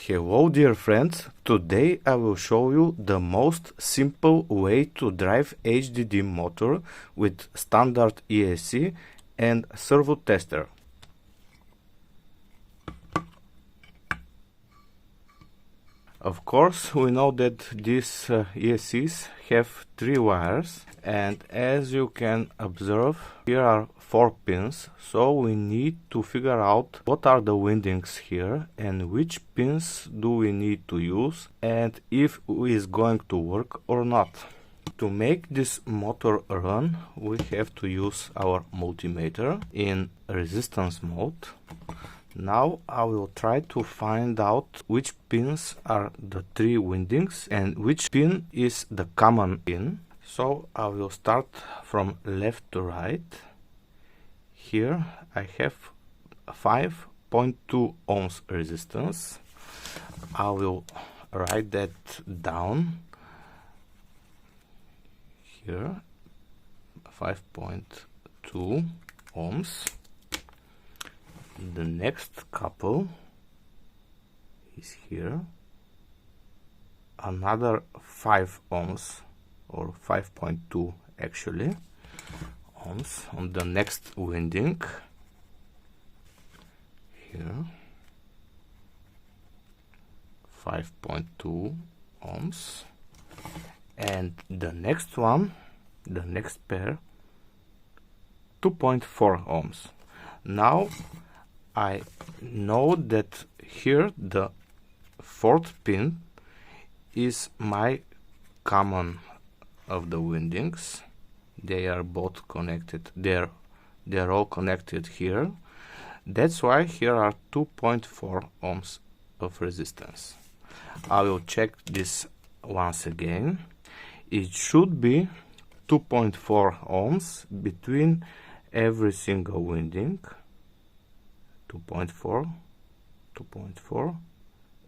Hello dear friends, today I will show you the most simple way to drive HDD motor with standard ESC and servo tester. Of course, we know that these ESCs have 3 wires, and as you can observe, here are 4 pins, so we need to figure out what are the windings here and which pins do we need to use and if it is going to work or not. To make this motor run, we have to use our multimeter in resistance mode. Now I will try to find out which pins are the 3 windings and which pin is the common pin. So I will start from left to right. Here I have 5.2 ohms resistance. I will write that down. Here 5.2 ohms. The next couple is here, another 5 ohms or 5.2 actually ohms on the next winding. Here 5.2 ohms, and the next one, the next pair, 2.4 ohms. Now I know that here the 4th pin is my common of the windings. They are both connected. They're all connected here. That's why here are 2.4 ohms of resistance. I will check this once again. It should be 2.4 ohms between every single winding. 2.4, 2.4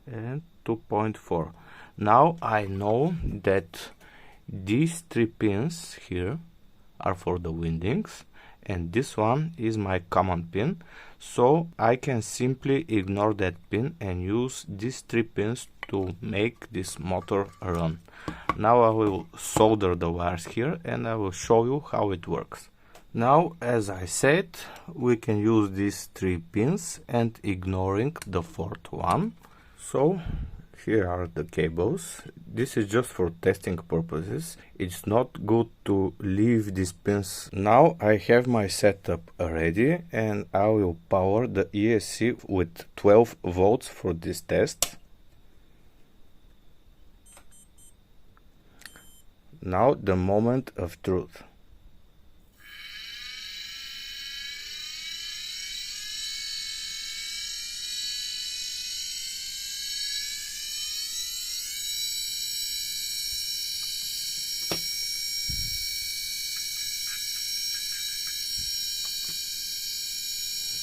and 2.4. Now I know that these 3 pins here are for the windings and this one is my common pin, so I can simply ignore that pin and use these 3 pins to make this motor run. Now I will solder the wires here and I will show you how it works. Now, as I said, we can use these 3 pins and ignoring the 4th one. So here are the cables. This is just for testing purposes. It's not good to leave these pins. Now I have my setup ready and I will power the ESC with 12 volts for this test. Now the moment of truth.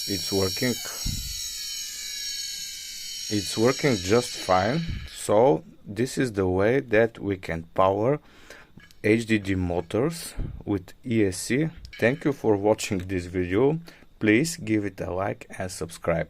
It's working just fine. So this is the way that we can power HDD motors with ESC. Thank you for watching this video. Please give it a like and subscribe.